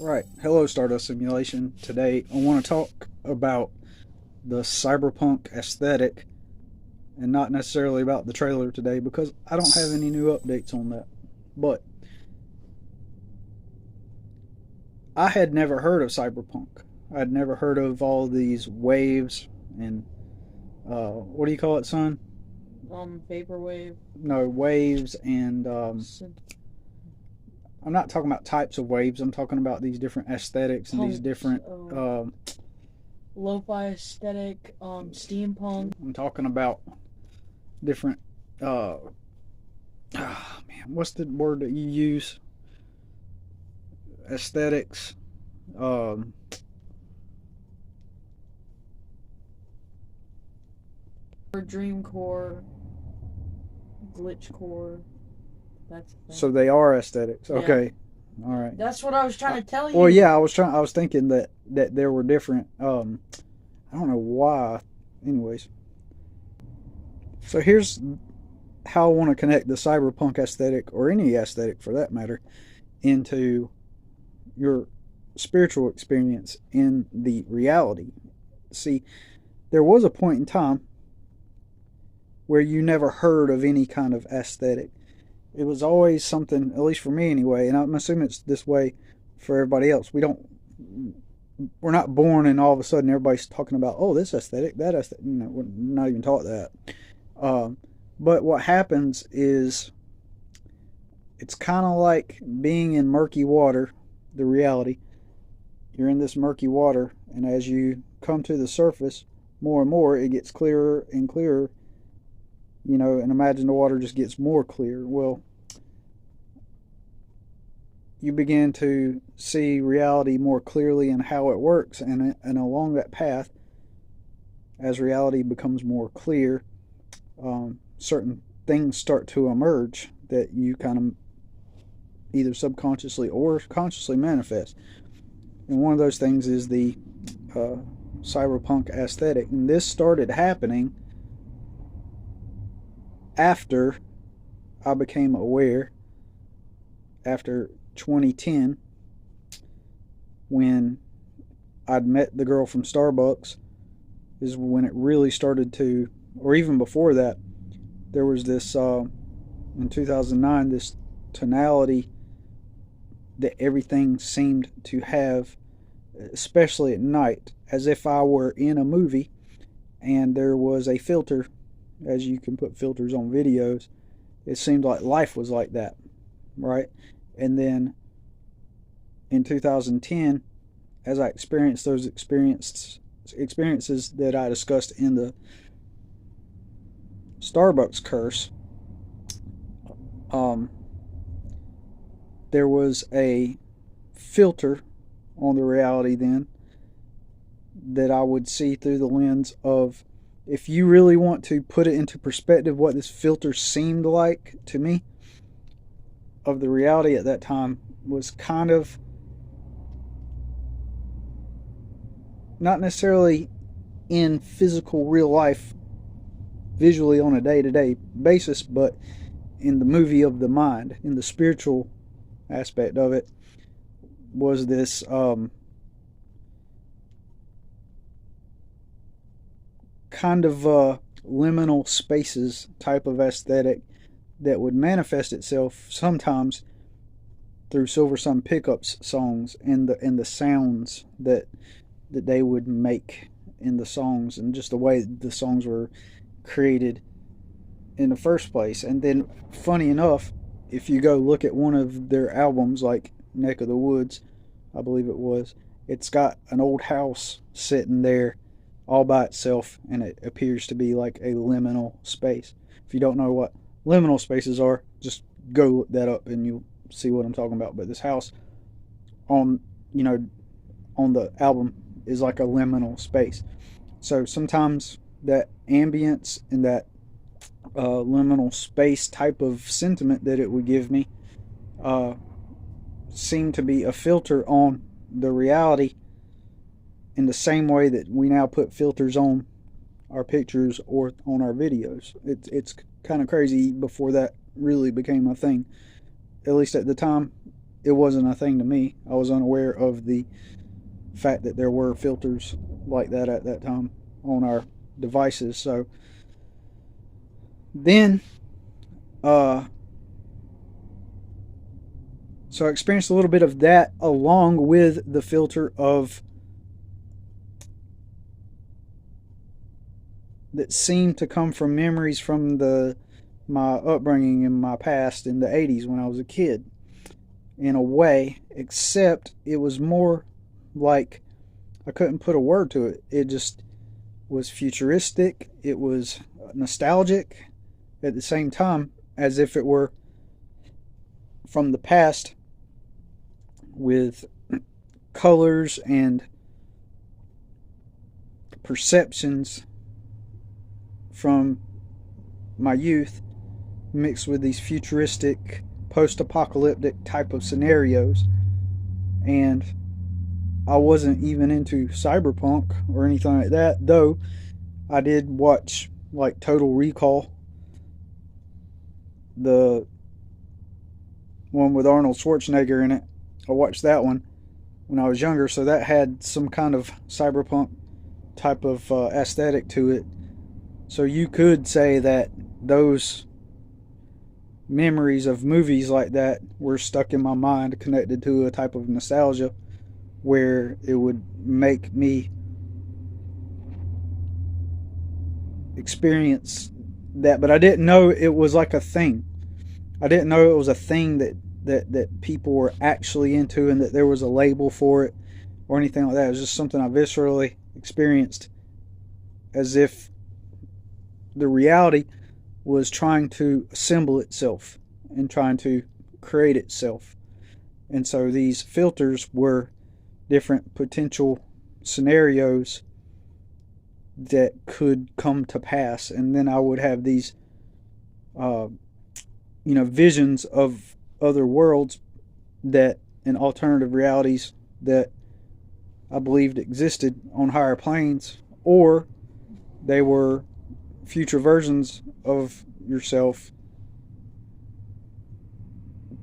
Right. Hello, Stardust Simulation. Today, I want to talk about the cyberpunk aesthetic and not necessarily about the trailer today because I don't have any new updates on that. But I had never heard of cyberpunk. I'd never heard of all these waves and what do you call it, son? Vaporwave. No, waves and Synth I'm not talking about types of waves. I'm talking about these different aesthetics and these punks, different. lo-fi aesthetic, steampunk. I'm talking about different. Uh, man, what's the word that you use? Aesthetics. Um, Or dreamcore, glitchcore. That's the so thing. they are aesthetics. Yeah. Okay. All right. That's what I was trying to tell you. Well, yeah, I was thinking that there were different. I don't know why. Anyways, so here's how I want to connect the cyberpunk aesthetic, or any aesthetic for that matter, into your spiritual experience in the reality. See, there was a point in time where you never heard of any kind of aesthetic. It was always something, at least for me anyway, and I'm assuming it's this way for everybody else. We're not born and all of a sudden everybody's talking about, oh, this aesthetic, that aesthetic. We're not even taught that. Um, but what happens is it's kind of like being in murky water, the reality. You're in this murky water, and as you come to the surface more and more, it gets clearer and clearer, and imagine the water just gets more clear. Well, you begin to see reality more clearly and how it works, and along that path, as reality becomes more clear, certain things start to emerge that you kind of either subconsciously or consciously manifest. And one of those things is the cyberpunk aesthetic. And this started happening after I became aware, after 2010, when I'd met the girl from Starbucks, is when it really started to, or even before that, there was this, in 2009, this tonality that everything seemed to have, especially at night, as if I were in a movie and there was a filter, as you can put filters on videos. It seemed like life was like that, right? And then in 2010, as I experienced those experiences that I discussed in the Starbucks curse, um, there was a filter on the reality then that I would see through the lens of, if you really want to put it into perspective, what this filter seemed like to me of the reality at that time was kind of not necessarily in physical real life visually on a day-to-day basis, but in the movie of the mind, in the spiritual aspect of it, was this kind of liminal spaces type of aesthetic that would manifest itself sometimes through Silver Sun Pickups songs and the sounds that they would make in the songs, and just the way the songs were created in the first place. And then, funny enough, if you go look at one of their albums, like Neck of the Woods, I believe it was, it's got an old house sitting there all by itself, and it appears to be like a liminal space. If you don't know what liminal spaces are, just go look that up and you'll see what I'm talking about. But this house on on the album is like a liminal space. So sometimes that ambience and that liminal space type of sentiment that it would give me seemed to be a filter on the reality, in the same way that we now put filters on our pictures or on our videos. It's kind of crazy before that really became a thing. At least at the time, it wasn't a thing to me. I was unaware of the fact that there were filters like that at that time on our devices. So then, so I experienced a little bit of that along with the filter of that seemed to come from memories from my upbringing in my past in the 80s when I was a kid, in a way, except it was more like, I couldn't put a word to it. It just was futuristic. It was nostalgic at the same time, as if it were from the past, with colors and perceptions from my youth mixed with these futuristic post-apocalyptic type of scenarios. And I wasn't even into Cyberpunk or anything like that, though I did watch like Total Recall, the one with Arnold Schwarzenegger in it. I watched that one when I was younger, so that had some kind of cyberpunk type of aesthetic to it. So you could say that those memories of movies like that were stuck in my mind, connected to a type of nostalgia where it would make me experience that. But I didn't know it was like a thing. I didn't know it was a thing that people were actually into, and that there was a label for it or anything like that. It was just something I viscerally experienced, as if the reality was trying to assemble itself and trying to create itself. And so these filters were different potential scenarios that could come to pass. And then I would have these, visions of other worlds and alternative realities that I believed existed on higher planes, or they were future versions of yourself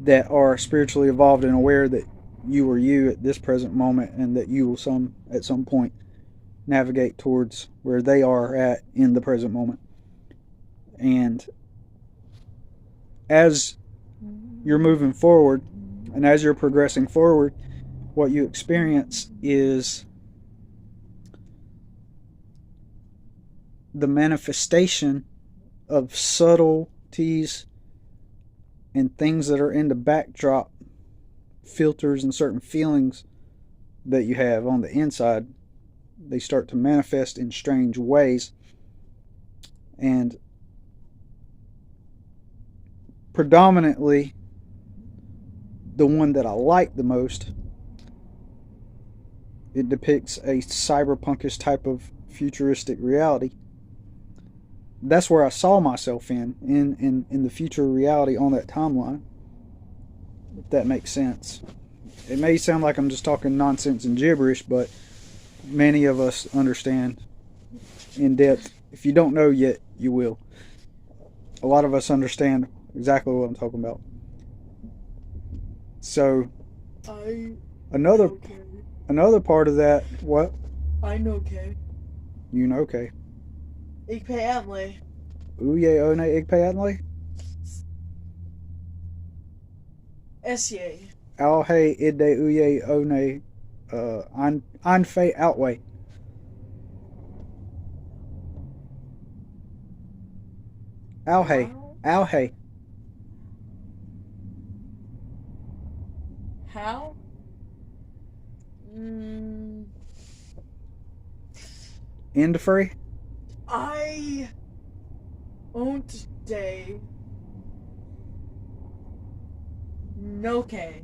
that are spiritually evolved and aware that you are you at this present moment, and that you will at some point navigate towards where they are at in the present moment. And as you're moving forward and as you're progressing forward, what you experience is the manifestation of subtleties and things that are in the backdrop, filters and certain feelings that you have on the inside. They start to manifest in strange ways. And predominantly, the one that I like the most, it depicts a cyberpunkish type of futuristic reality. That's where I saw myself in the future reality on that timeline, if that makes sense. It may sound like I'm just talking nonsense and gibberish, but many of us understand in depth. If you don't know yet, you will. A lot of us understand exactly what I'm talking about. So another part of that, what? I know K. You know K. Ik pay Adley. Uye one ik pay Adley? Esye. Alhe ide uye one anfe outway. Alhe. How? End free? I won't day. No K.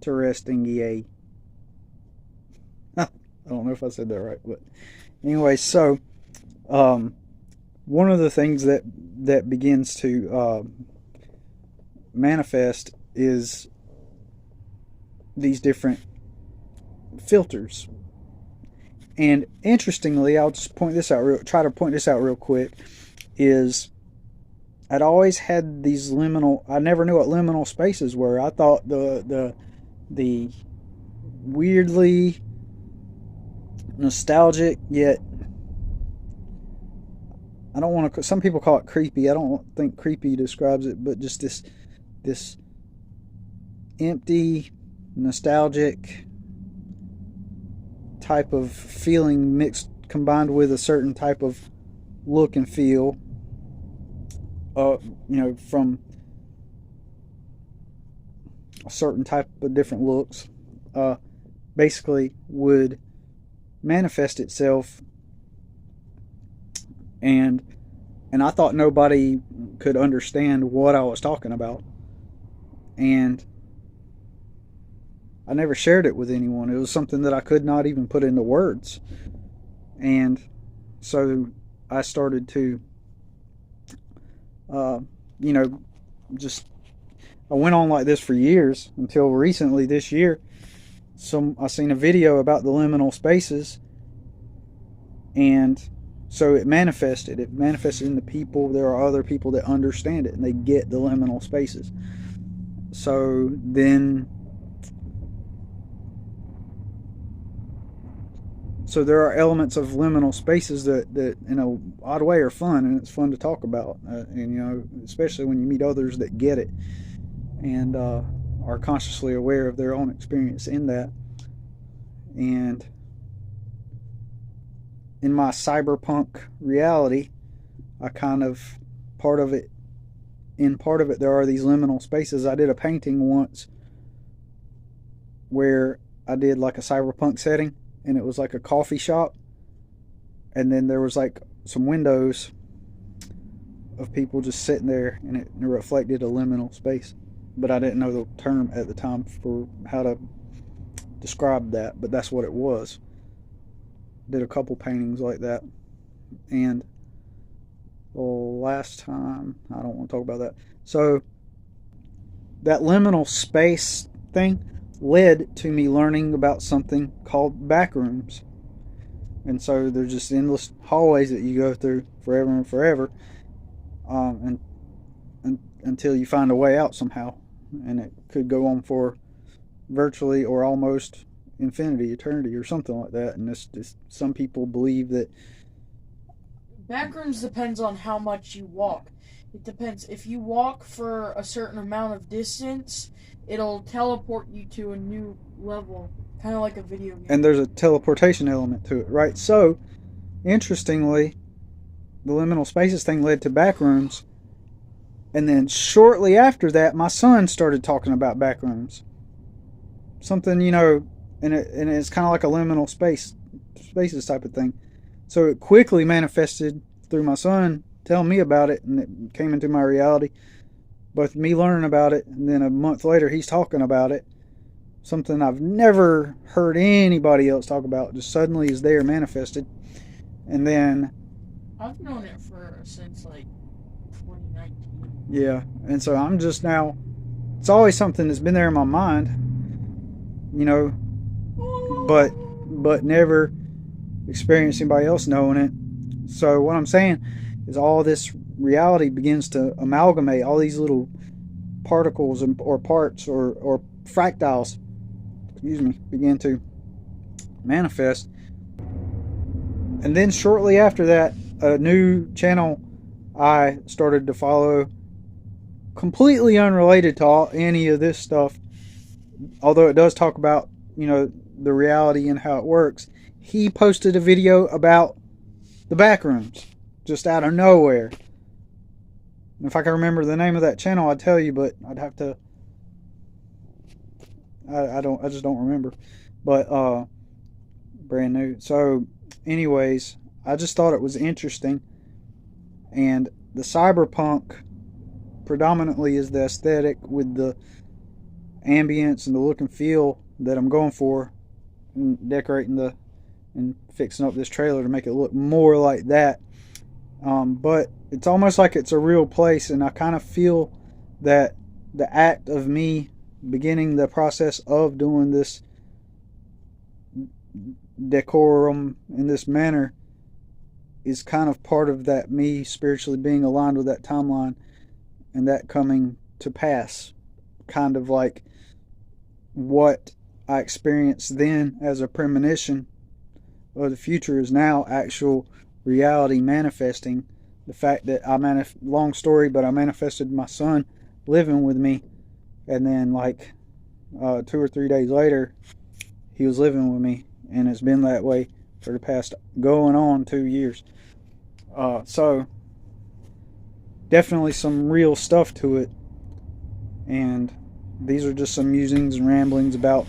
Interesting, yay. I don't know if I said that right, but anyway, so one of the things that begins to manifest is these different filters. And interestingly, I'll just try to point this out real quick, is I'd always had these liminal. I never knew what liminal spaces were. I thought the weirdly nostalgic yet, I don't want to. Some people call it creepy. I don't think creepy describes it, but just this empty, nostalgic type of feeling mixed combined with a certain type of look and feel. From a certain type of different looks, basically would manifest itself, and I thought nobody could understand what I was talking about, and I never shared it with anyone. It was something that I could not even put into words, and so I started to, you know, just I went on like this for years until recently this year. I seen a video about the liminal spaces, and so it manifested. It manifested in the people. There are other people that understand it and they get the liminal spaces. So then, so there are elements of liminal spaces that in an odd way are fun, and it's fun to talk about. And especially when you meet others that get it and are consciously aware of their own experience in that. And in my cyberpunk reality, I kind of part of it there are these liminal spaces. I did a painting once where I did like a cyberpunk setting, and it was like a coffee shop, and then there was like some windows of people just sitting there, and it reflected a liminal space. But I didn't know the term at the time for how to describe that, but that's what it was. Did a couple paintings like that. And the last time, I don't want to talk about that. So that liminal space thing led to me learning about something called backrooms. And so there's just endless hallways that you go through forever and forever, and until you find a way out somehow. And it could go on for virtually or almost infinity, eternity, or something like that. And some people believe that Backrooms depends on how much you walk. It depends. If you walk for a certain amount of distance, it'll teleport you to a new level, kind of like a video game. And there's a teleportation element to it, right? So, interestingly, the liminal spaces thing led to backrooms. And then shortly after that, my son started talking about backrooms. Something, and it's kind of like a liminal spaces type of thing. So it quickly manifested through my son telling me about it, and it came into my reality. Both me learning about it, and then a month later he's talking about it. Something I've never heard anybody else talk about, just suddenly is there, manifested. And then I've known it since like 2019. Yeah, and so I'm just now, it's always something that's been there in my mind, but never experienced anybody else knowing it. So what I'm saying is all this reality begins to amalgamate, all these little particles or parts or fractiles, begin to manifest. And then shortly after that, a new channel I started to follow, completely unrelated to any of this stuff, although it does talk about, the reality and how it works. He posted a video about the backrooms, just out of nowhere. If I can remember the name of that channel, I'd tell you, but I'd have to. I just don't remember. But brand new. So, anyways, I just thought it was interesting, and the cyberpunk predominantly is the aesthetic with the ambience and the look and feel that I'm going for, and decorating and fixing up this trailer to make it look more like that. But it's almost like it's a real place, and I kind of feel that the act of me beginning the process of doing this decorum in this manner is kind of part of that, me spiritually being aligned with that timeline and that coming to pass. Kind of like what I experienced then as a premonition of the future is now actual reality manifesting. The fact that long story, but I manifested my son living with me, and then like 2 or 3 days later, he was living with me, and it's been that way for the past going on 2 years. So definitely some real stuff to it, and these are just some musings and ramblings about